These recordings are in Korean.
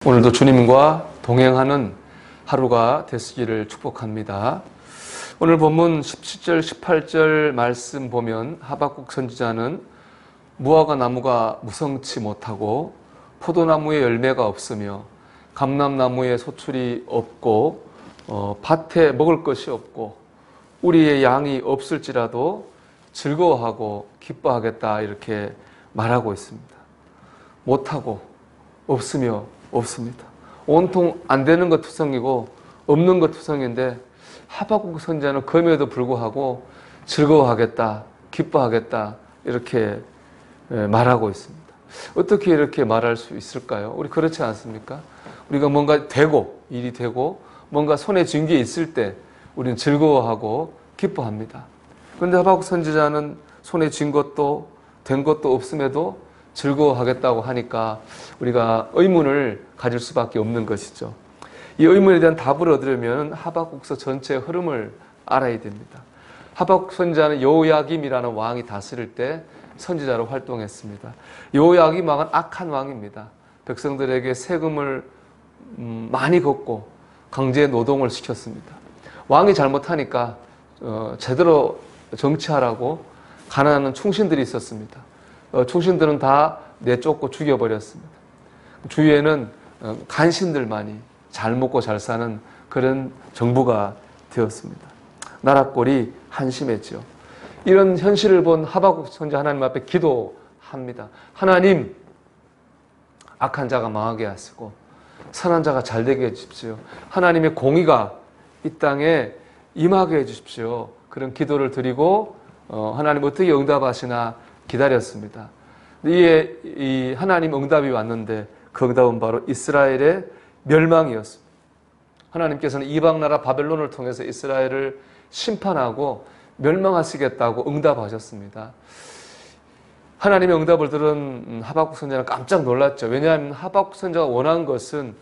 오늘도 주님과 동행하는 하루가 되시기를 축복합니다. 오늘 본문 17절, 18절 말씀 보면 하박국 선지자는 무화과 나무가 무성치 못하고 포도나무에 열매가 없으며 감람나무에 소출이 없고 밭에 먹을 것이 없고 우리의 양이 없을지라도 즐거워하고 기뻐하겠다 이렇게 말하고 있습니다. 못하고 없으며 없습니다. 온통 안 되는 것 투성이고 없는 것 투성인데 하박국 선지자는 그럼에도 불구하고 즐거워하겠다, 기뻐하겠다 이렇게 말하고 있습니다. 어떻게 이렇게 말할 수 있을까요? 우리 그렇지 않습니까? 우리가 뭔가 되고 일이 되고 뭔가 손에 쥔 게 있을 때 우리는 즐거워하고 기뻐합니다. 그런데 하박국 선지자는 손에 쥔 것도 된 것도 없음에도 즐거워하겠다고 하니까 우리가 의문을 가질 수밖에 없는 것이죠. 이 의문에 대한 답을 얻으려면 하박국서 전체의 흐름을 알아야 됩니다. 하박국 선지자는 여호야김이라는 왕이 다스릴 때 선지자로 활동했습니다. 여호야김 왕은 악한 왕입니다. 백성들에게 세금을 많이 걷고 강제 노동을 시켰습니다. 왕이 잘못하니까 제대로 정치하라고 가난한 충신들이 있었습니다. 충신들은 다 내쫓고 죽여버렸습니다. 주위에는 간신들만이 잘 먹고 잘 사는 그런 정부가 되었습니다. 나라꼴이 한심했죠. 이런 현실을 본 하박국 선지자 하나님 앞에 기도합니다. 하나님, 악한 자가 망하게 하시고 선한 자가 잘 되게 해주십시오. 하나님의 공의가 이 땅에 임하게 해주십시오. 그런 기도를 드리고 하나님 어떻게 응답하시나 기다렸습니다. 이 하나님 응답이 왔는데 그 응답은 바로 이스라엘의 멸망이었습니다. 하나님께서는 이방 나라 바벨론을 통해서 이스라엘을 심판하고 멸망하시겠다고 응답하셨습니다. 하나님의 응답을 들은 하박국 선지자는 깜짝 놀랐죠. 왜냐하면 하박국 선지자가 원한 것은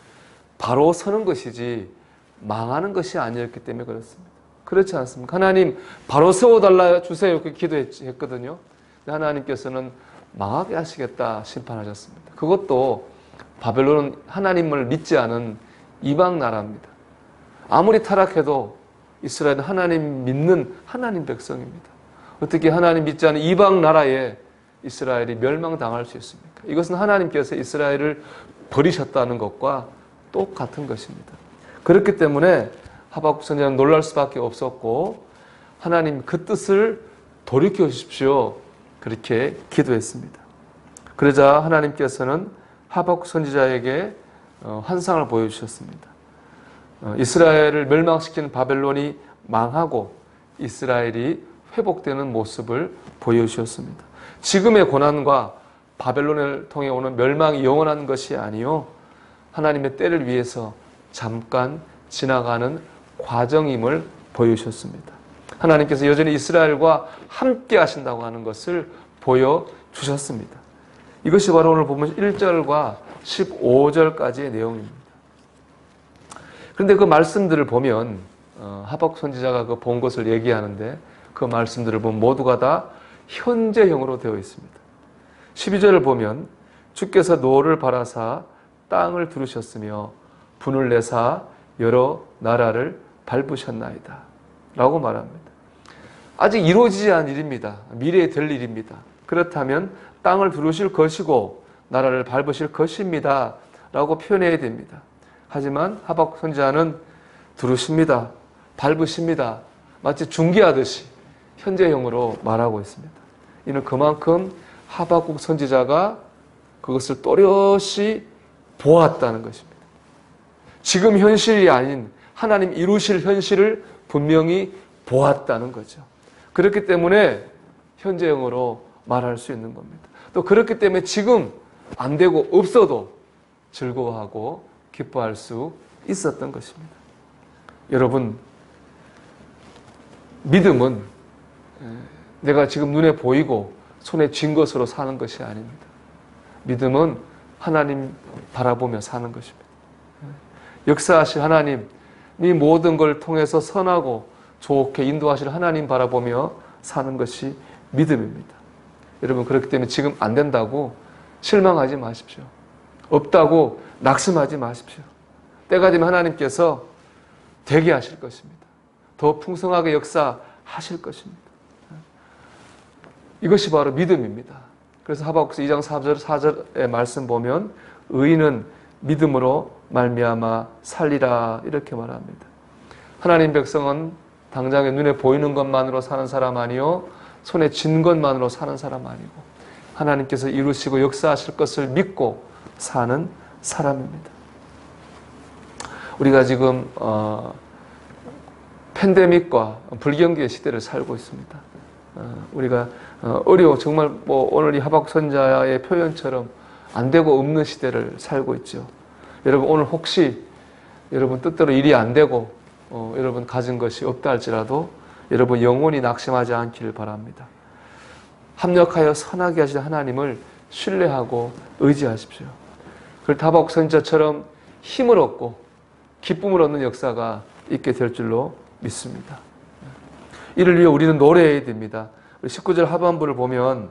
바로 서는 것이지 망하는 것이 아니었기 때문에 그렇습니다. 그렇지 않습니까? 하나님 바로 세워달라 주세요 이렇게 기도했거든요. 하나님께서는 망하게 하시겠다 심판하셨습니다. 그것도 바벨론은 하나님을 믿지 않은 이방 나라입니다. 아무리 타락해도 이스라엘은 하나님 믿는 하나님 백성입니다. 어떻게 하나님 믿지 않은 이방 나라에 이스라엘이 멸망당할 수 있습니까? 이것은 하나님께서 이스라엘을 버리셨다는 것과 똑같은 것입니다. 그렇기 때문에 하박국 선지자는 놀랄 수밖에 없었고 하나님 그 뜻을 돌이켜 주십시오. 그렇게 기도했습니다. 그러자 하나님께서는 하박국 선지자에게 환상을 보여주셨습니다. 이스라엘을 멸망시키는 바벨론이 망하고 이스라엘이 회복되는 모습을 보여주셨습니다. 지금의 고난과 바벨론을 통해 오는 멸망이 영원한 것이 아니요 하나님의 때를 위해서 잠깐 지나가는 과정임을 보여주셨습니다. 하나님께서 여전히 이스라엘과 함께 하신다고 하는 것을 보여주셨습니다. 이것이 바로 오늘 보면 1절과 15절까지의 내용입니다. 그런데 그 말씀들을 보면 하박국 선지자가 그 본 것을 얘기하는데 그 말씀들을 보면 모두가 다 현재형으로 되어 있습니다. 12절을 보면 주께서 노를 바라사 땅을 두르셨으며 분을 내사 여러 나라를 밟으셨나이다 라고 말합니다. 아직 이루어지지 않은 일입니다. 미래에 될 일입니다. 그렇다면 땅을 두르실 것이고 나라를 밟으실 것입니다 라고 표현해야 됩니다. 하지만 하박국 선지자는 두르십니다. 밟으십니다. 마치 중계하듯이 현재형으로 말하고 있습니다. 이는 그만큼 하박국 선지자가 그것을 또렷이 보았다는 것입니다. 지금 현실이 아닌 하나님 이루실 현실을 분명히 보았다는 거죠. 그렇기 때문에 현재형으로 말할 수 있는 겁니다. 또 그렇기 때문에 지금 안 되고 없어도 즐거워하고 기뻐할 수 있었던 것입니다. 여러분, 믿음은 내가 지금 눈에 보이고 손에 쥔 것으로 사는 것이 아닙니다. 믿음은 하나님 바라보며 사는 것입니다. 역사하실 하나님, 이 모든 걸 통해서 선하고 좋게 인도하실 하나님 바라보며 사는 것이 믿음입니다. 여러분, 그렇기 때문에 지금 안 된다고 실망하지 마십시오. 없다고 낙심하지 마십시오. 때가 되면 하나님께서 되게 하실 것입니다. 더 풍성하게 역사하실 것입니다. 이것이 바로 믿음입니다. 그래서 하박국서 2장 4절의 말씀 보면 의인은 믿음으로 말미암아 살리라 이렇게 말합니다. 하나님 백성은 당장에 눈에 보이는 것만으로 사는 사람 아니요 손에 쥔 것만으로 사는 사람 아니고 하나님께서 이루시고 역사하실 것을 믿고 사는 사람입니다. 우리가 지금 팬데믹과 불경기의 시대를 살고 있습니다. 우리가 정말 오늘 이 하박국 선지자의 표현처럼 안 되고 없는 시대를 살고 있죠. 여러분 오늘 혹시 여러분 뜻대로 일이 안 되고 여러분 가진 것이 없다 할지라도 여러분 영원히 낙심하지 않기를 바랍니다. 합력하여 선하게 하신 하나님을 신뢰하고 의지하십시오. 그럴 하박국 선지자처럼 힘을 얻고 기쁨을 얻는 역사가 있게 될 줄로 믿습니다. 이를 위해 우리는 노래해야 됩니다. 19절 하반부를 보면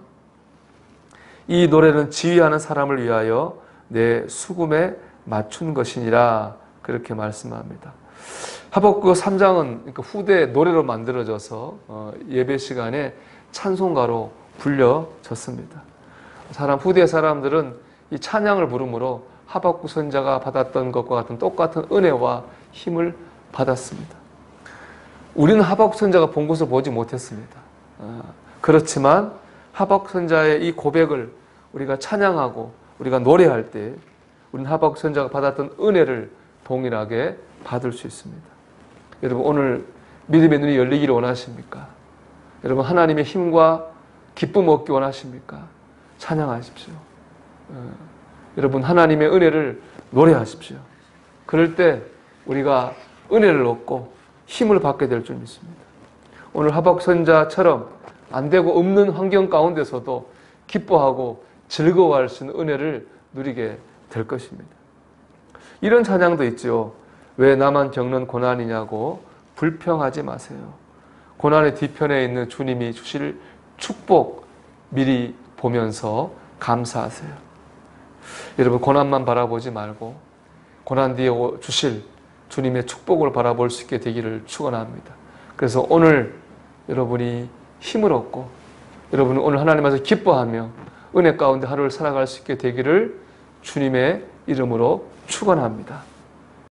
이 노래는 지휘하는 사람을 위하여 내 수금에 맞춘 것이니라 그렇게 말씀합니다. 하박국 3장은 그러니까 후대 노래로 만들어져서 예배 시간에 찬송가로 불려졌습니다. 후대 사람들은 이 찬양을 부름으로 하박국 선지자가 받았던 것과 같은 똑같은 은혜와 힘을 받았습니다. 우리는 하박국 선지자가 본 것을 보지 못했습니다. 그렇지만 하박국 선지자의 이 고백을 우리가 찬양하고 우리가 노래할 때 우리는 하박국 선지자가 받았던 은혜를 동일하게 받을 수 있습니다. 여러분 오늘 믿음의 눈이 열리기를 원하십니까? 여러분 하나님의 힘과 기쁨 얻기 원하십니까? 찬양하십시오. 여러분 하나님의 은혜를 노래하십시오. 그럴 때 우리가 은혜를 얻고 힘을 받게 될 줄 믿습니다. 오늘 하박국 선지자처럼 안 되고 없는 환경 가운데서도 기뻐하고 즐거워할 수 있는 은혜를 누리게 될 것입니다. 이런 찬양도 있죠. 왜 나만 겪는 고난이냐고 불평하지 마세요. 고난의 뒤편에 있는 주님이 주실 축복 미리 보면서 감사하세요. 여러분 고난만 바라보지 말고 고난 뒤에 주실 주님의 축복을 바라볼 수 있게 되기를 축원합니다. 그래서 오늘 여러분이 힘을 얻고 여러분은 오늘 하나님 앞에서 기뻐하며 은혜 가운데 하루를 살아갈 수 있게 되기를 주님의 이름으로 축원합니다.